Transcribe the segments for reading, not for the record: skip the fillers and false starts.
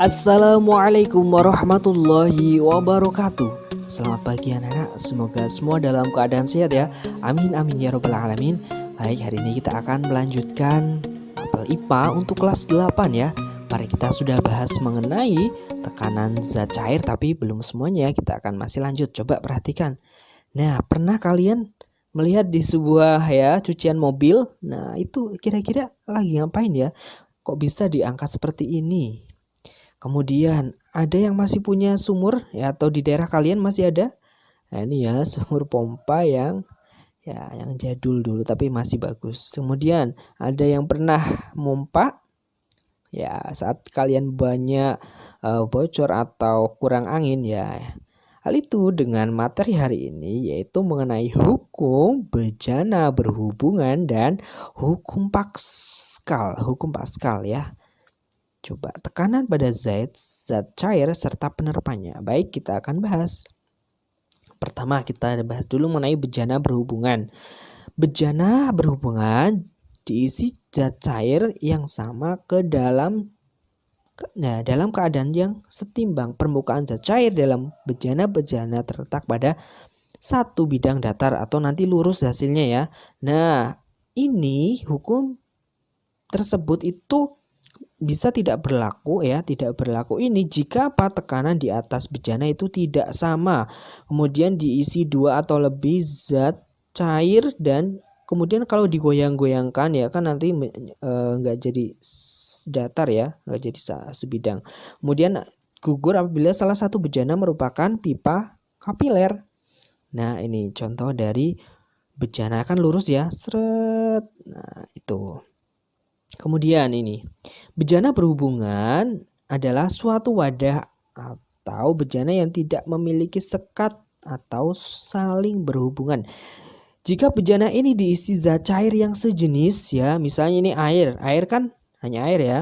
Assalamualaikum warahmatullahi wabarakatuh. Selamat pagi anak-anak, semoga semua dalam keadaan sehat ya. Amin amin ya robbal alamin. Baik, hari ini kita akan melanjutkan mapel IPA untuk kelas 8 ya. Mari kita sudah bahas mengenai tekanan zat cair, tapi belum semuanya, kita akan masih lanjut. Coba perhatikan. Nah, pernah kalian melihat di sebuah cucian mobil? Nah, itu kira-kira lagi ngapain ya? Kok bisa diangkat seperti ini? Kemudian ada yang masih punya sumur ya, atau di daerah kalian masih ada? Nah, ini ya sumur pompa yang jadul dulu tapi masih bagus. Kemudian ada yang pernah mompa ya saat kalian banyak bocor atau kurang angin ya. Hal itu dengan materi hari ini yaitu mengenai hukum bejana berhubungan dan hukum Pascal ya. Coba tekanan pada zat cair serta penerapanya. Baik, kita akan bahas. Pertama kita bahas dulu mengenai bejana berhubungan. Bejana berhubungan diisi zat cair yang sama dalam keadaan yang setimbang. Permukaan zat cair dalam bejana-bejana terletak pada satu bidang datar atau nanti lurus hasilnya ya. Nah, ini hukum tersebut itu bisa tidak berlaku ini jika tekanan di atas bejana itu tidak sama, kemudian diisi dua atau lebih zat cair, dan kemudian kalau digoyang-goyangkan ya kan nanti nggak jadi datar ya, nggak jadi sebidang. Kemudian gugur apabila salah satu bejana merupakan pipa kapiler. Nah, ini contoh dari bejana kan lurus ya, seret. Nah, itu. Kemudian ini, bejana berhubungan adalah suatu wadah atau bejana yang tidak memiliki sekat atau saling berhubungan. Jika bejana ini diisi zat cair yang sejenis ya, misalnya ini air kan hanya air ya,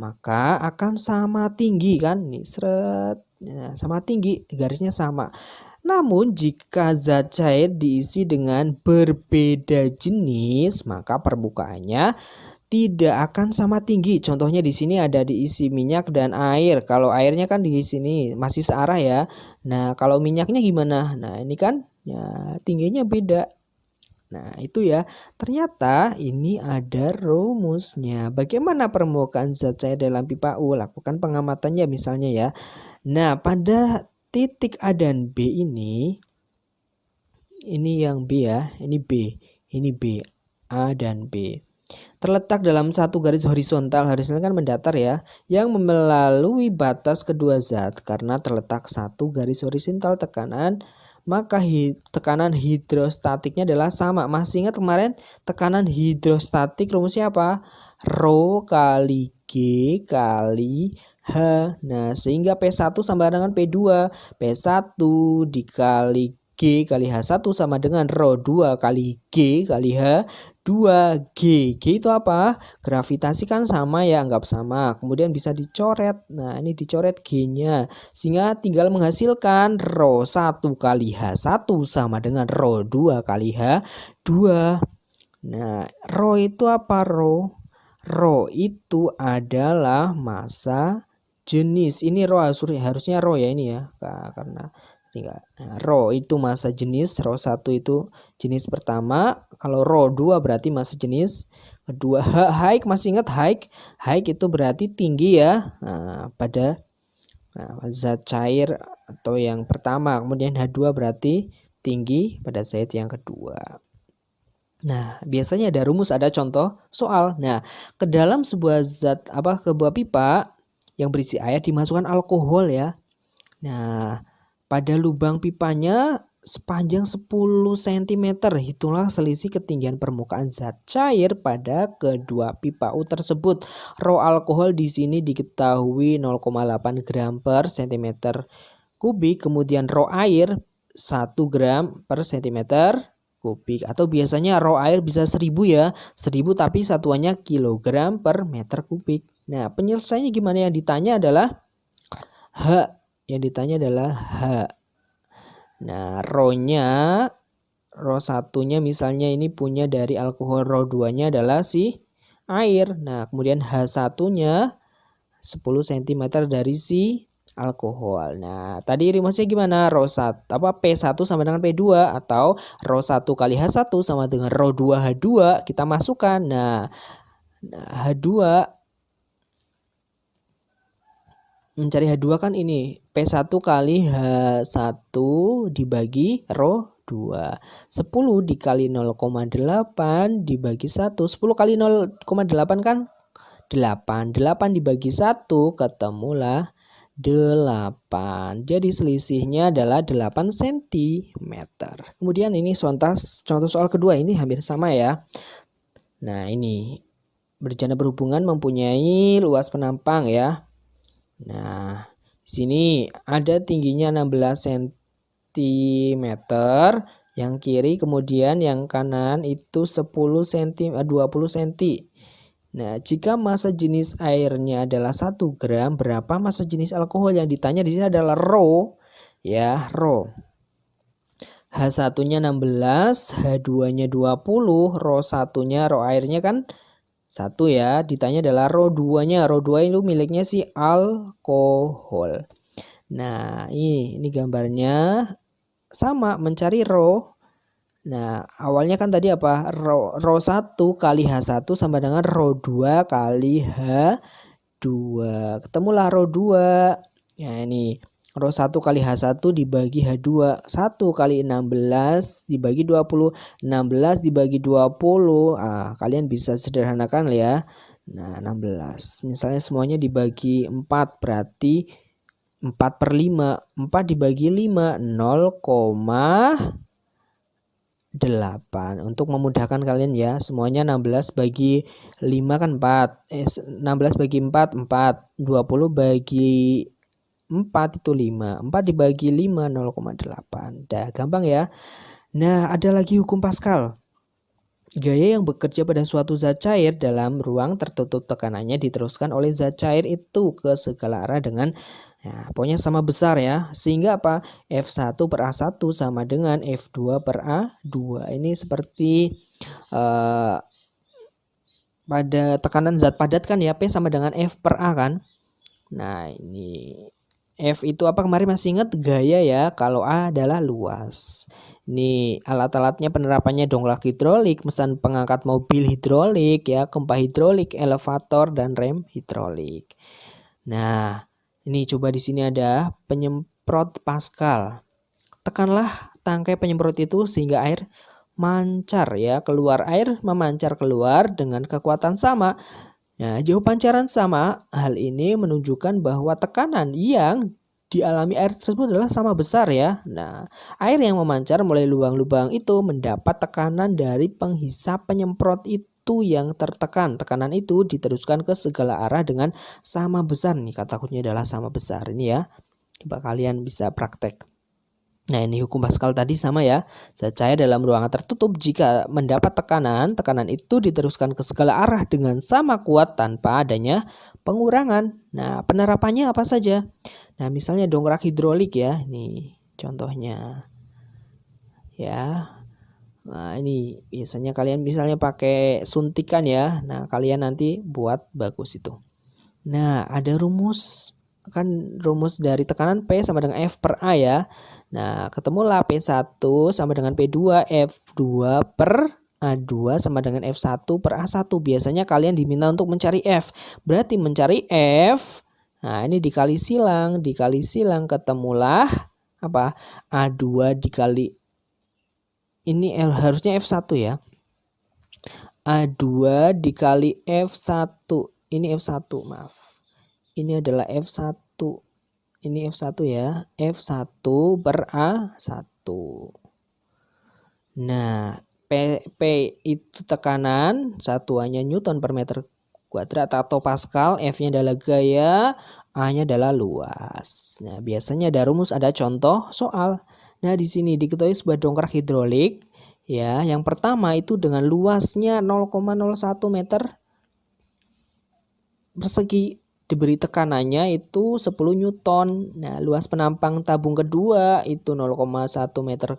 maka akan sama tinggi kan, nih seret, ya, sama tinggi, garisnya sama. Namun jika zat cair diisi dengan berbeda jenis, maka permukaannya tidak akan sama tinggi. Contohnya di sini ada diisi minyak dan air. Kalau airnya kan di sini masih searah ya. Nah, kalau minyaknya gimana? Nah, ini kan ya tingginya beda. Nah, itu ya. Ternyata ini ada rumusnya. Bagaimana permukaan zat cair dalam pipa U? Lakukan pengamatannya misalnya ya. Nah, pada titik A dan B ini yang B ya, ini B, A dan B. Terletak dalam satu garis horizontal kan mendatar ya, yang melalui batas kedua zat. Karena terletak satu garis horizontal tekanan, maka tekanan hidrostatiknya adalah sama. Masih ingat kemarin tekanan hidrostatik rumusnya apa? Rho kali G kali H. Nah, sehingga P1 sama dengan P2. P1 dikali G kali H1 sama dengan Rho 2 kali G kali H 2G. G itu apa? Gravitasi kan sama ya, anggap sama. Kemudian bisa dicoret. Nah, ini dicoret G-nya. Sehingga tinggal menghasilkan Rho 1 kali H1 sama dengan Rho 2 kali H2. Nah, Rho itu apa, Rho? Rho itu adalah massa jenis. Ini Rho harusnya Rho ya ini ya. Karena Rho itu massa jenis, Rho 1 itu jenis pertama, kalau Rho 2 berarti massa jenis kedua. Haik, masih ingat haik? Haik itu berarti tinggi ya, pada zat cair atau yang pertama. Kemudian H2 berarti tinggi pada zat yang kedua. Nah, biasanya ada rumus, ada contoh soal. Nah, ke dalam sebuah pipa yang berisi air dimasukkan alkohol ya. Nah, pada lubang pipanya sepanjang 10 cm, hitunglah selisih ketinggian permukaan zat cair pada kedua pipa U tersebut. Rho alkohol di sini diketahui 0,8 gram per cm kubik, kemudian rho air 1 gram per cm kubik, atau biasanya rho air bisa 1000 ya, 1000 tapi satuannya kilogram per meter kubik. Nah, penyelesaiannya gimana? Yang ditanya adalah H. Nah, Rho satunya misalnya ini punya dari alkohol, Rho 2-nya adalah si air. Nah, kemudian H1-nya 10 cm dari si alkohol. Nah, tadi rumusnya gimana? P1 sama dengan P2 atau ρ1 kali H1 sama dengan ρ2 H2 kita masukkan. Nah, H2 mencari H2 kan ini P1 kali H1 dibagi ρ2. 10 dikali 0,8 dibagi 1. 10 kali 0,8 kan 8. 8 dibagi 1 ketemulah 8. Jadi selisihnya adalah 8 cm. Kemudian ini contoh soal kedua ini hampir sama ya. Nah, ini berencana berhubungan mempunyai luas penampang ya. Nah, di sini ada tingginya 16 cm yang kiri, kemudian yang kanan itu 20 cm. Nah, jika massa jenis airnya adalah 1 gram, berapa massa jenis alkohol? Yang ditanya di sini adalah rho ya, rho. H1-nya 16, H2-nya 20, ρ1-nya rho airnya kan 1 ya, ditanya adalah ρ2-nya. ρ2 itu miliknya si alkohol. Nah, ini gambarnya sama, mencari rho. Nah, awalnya kan tadi apa? ρ1 kali H1 sama dengan ρ2 kali H2. Ketemulah ρ2. Nah, ini ρ1 kali H1 dibagi H2. 1 kali 16 dibagi 20. 16 dibagi 20. Kalian bisa sederhanakan ya. Nah, 16. Misalnya semuanya dibagi 4 berarti 4/5. 4 dibagi 5 0,8. Untuk memudahkan kalian ya, semuanya 16 bagi 5 kan 4. 16 bagi 4 4. 20 bagi 4 itu 5. 4 dibagi 5 0,8. Dah gampang ya. Nah, ada lagi hukum Pascal. Gaya yang bekerja pada suatu zat cair dalam ruang tertutup tekanannya diteruskan oleh zat cair itu ke segala arah dengan pokoknya sama besar ya. Sehingga apa? F1 per A1 sama dengan F2 per A2. Ini seperti pada tekanan zat padat kan ya, P sama dengan F per A kan. Nah, ini F itu apa kemarin masih ingat? Gaya ya, kalau A adalah luas. Ini alat-alatnya penerapannya dongkrak hidrolik, mesin pengangkat mobil hidrolik ya, pompa hidrolik, elevator dan rem hidrolik. Nah, ini coba di sini ada penyemprot Pascal. Tekanlah tangkai penyemprot itu sehingga air mancar ya, keluar air memancar keluar dengan kekuatan sama. Nah, jauh pancaran sama. Hal ini menunjukkan bahwa tekanan yang dialami air tersebut adalah sama besar ya. Nah, air yang memancar melalui lubang-lubang itu mendapat tekanan dari penghisap penyemprot itu yang tertekan. Tekanan itu diteruskan ke segala arah dengan sama besar. Nih kata kuncinya adalah sama besar ini ya. Coba kalian bisa praktek. Nah, ini hukum Pascal tadi sama ya. Zat cair dalam ruangan tertutup jika mendapat tekanan itu diteruskan ke segala arah dengan sama kuat tanpa adanya pengurangan. Nah, penerapannya apa saja? Nah, misalnya dongkrak hidrolik ya. Nih contohnya. Ya. Nah, ini biasanya kalian misalnya pakai suntikan ya. Nah, kalian nanti buat bagus itu. Nah, ada rumus dari tekanan P sama dengan F per A ya. Nah, ketemulah P1 sama dengan P2, F2 per A2 sama dengan F1 per A1. Biasanya kalian diminta untuk mencari F. Berarti mencari F, nah ini dikali silang ketemulah apa? A2 dikali, ini harusnya F1 ya. A2 dikali F1. Ini F1, maaf. Ini adalah F1. Ini F1 ya. F1 per A1. Nah, P itu tekanan, satuannya Newton per meter kuadrat atau Pascal, F-nya adalah gaya, A-nya adalah luas. Nah, biasanya ada rumus, ada contoh soal. Nah, di sini diketahui sebuah dongkrak hidrolik ya, yang pertama itu dengan luasnya 0,01 meter persegi, diberi tekanannya itu 10 Newton. Nah, luas penampang tabung kedua itu 0,1 meter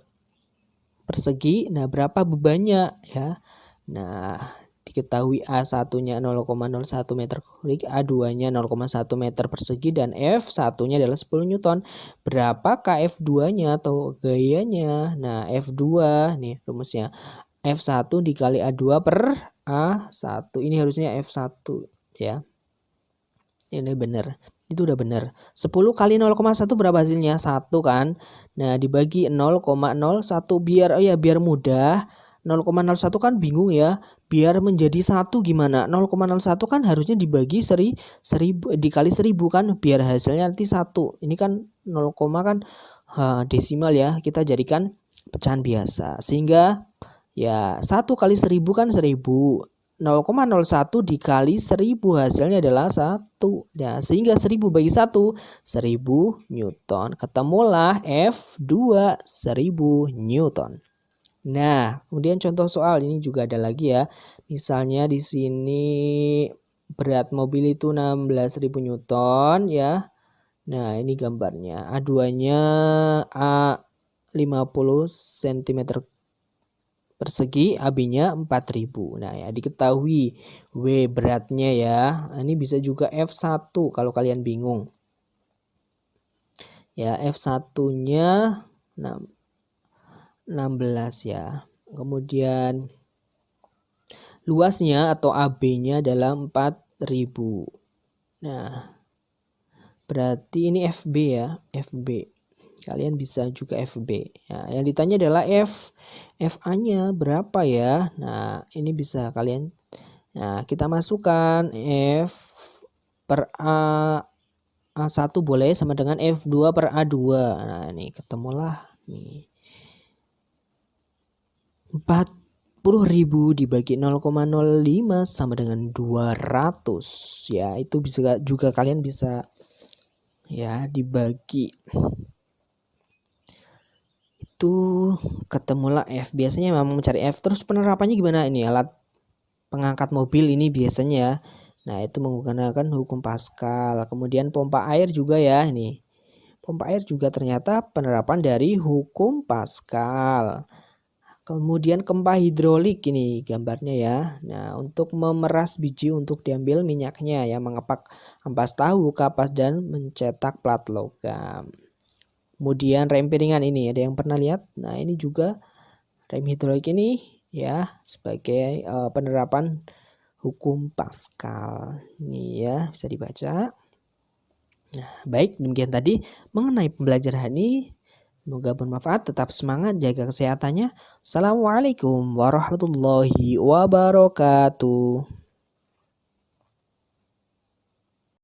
persegi. Nah, berapa bebannya ya? Nah, diketahui A1-nya 0,01 meter kubik, A2-nya 0,1 meter persegi, dan F1-nya adalah 10 Newton. Berapakah F2-nya atau gayanya? Nah, F2 nih rumusnya. F1 dikali A2 per A1. Ini harusnya F1 ya. Ini benar. Itu udah benar. 10 kali 0,1 berapa hasilnya? 1 kan. Nah, dibagi 0,01 biar mudah. 0,01 kan bingung ya. Biar menjadi 1 gimana? 0,01 kan harusnya dibagi 1000 dikali 1000 kan biar hasilnya nanti 1. Ini kan 0, kan desimal ya. Kita jadikan pecahan biasa. Sehingga ya 1 kali 1000 kan 1000. 0,01 dikali 1000 hasilnya adalah 1. Nah, sehingga 1000 bagi 1, 1000 Newton. Ketemulah F2 1000 Newton. Nah, kemudian contoh soal ini juga ada lagi ya. Misalnya di sini berat mobil itu 16.000 Newton ya. Nah, ini gambarnya. A2-nya A 50 cm persegi, AB-nya 4000. Nah, ya diketahui W beratnya ya. Ini bisa juga F1 kalau kalian bingung. Ya, F1-nya 16 ya. Kemudian luasnya atau AB-nya adalah 4000. Nah, berarti ini FB ya, FB. Kalian bisa juga FB. Ya, yang ditanya adalah FA-nya berapa ya? Nah, ini bisa kalian. Nah, kita masukkan F per A1 boleh sama dengan F2 per A2. Nah, ini ketemulah nih. 40.000 dibagi 0,05 sama dengan 200. Ya, itu bisa juga kalian bisa ya dibagi. Itu ketemulah F. Biasanya memang mencari F. Terus penerapannya gimana? Ini alat pengangkat mobil ini biasanya ya. Nah, itu menggunakan hukum Pascal. Kemudian pompa air juga ya ini. Pompa air juga ternyata penerapan dari hukum Pascal. Kemudian kempa hidrolik ini gambarnya ya. Nah, untuk memeras biji untuk diambil minyaknya ya, mengepak ampas tahu, kapas, dan mencetak plat logam. Kemudian rem piringan ini ada yang pernah lihat? Nah, ini juga rem hidrolik ini ya sebagai penerapan hukum Pascal. Ini ya bisa dibaca. Nah, baik demikian tadi mengenai pembelajaran ini. Semoga bermanfaat, tetap semangat, jaga kesehatannya. Assalamualaikum warahmatullahi wabarakatuh.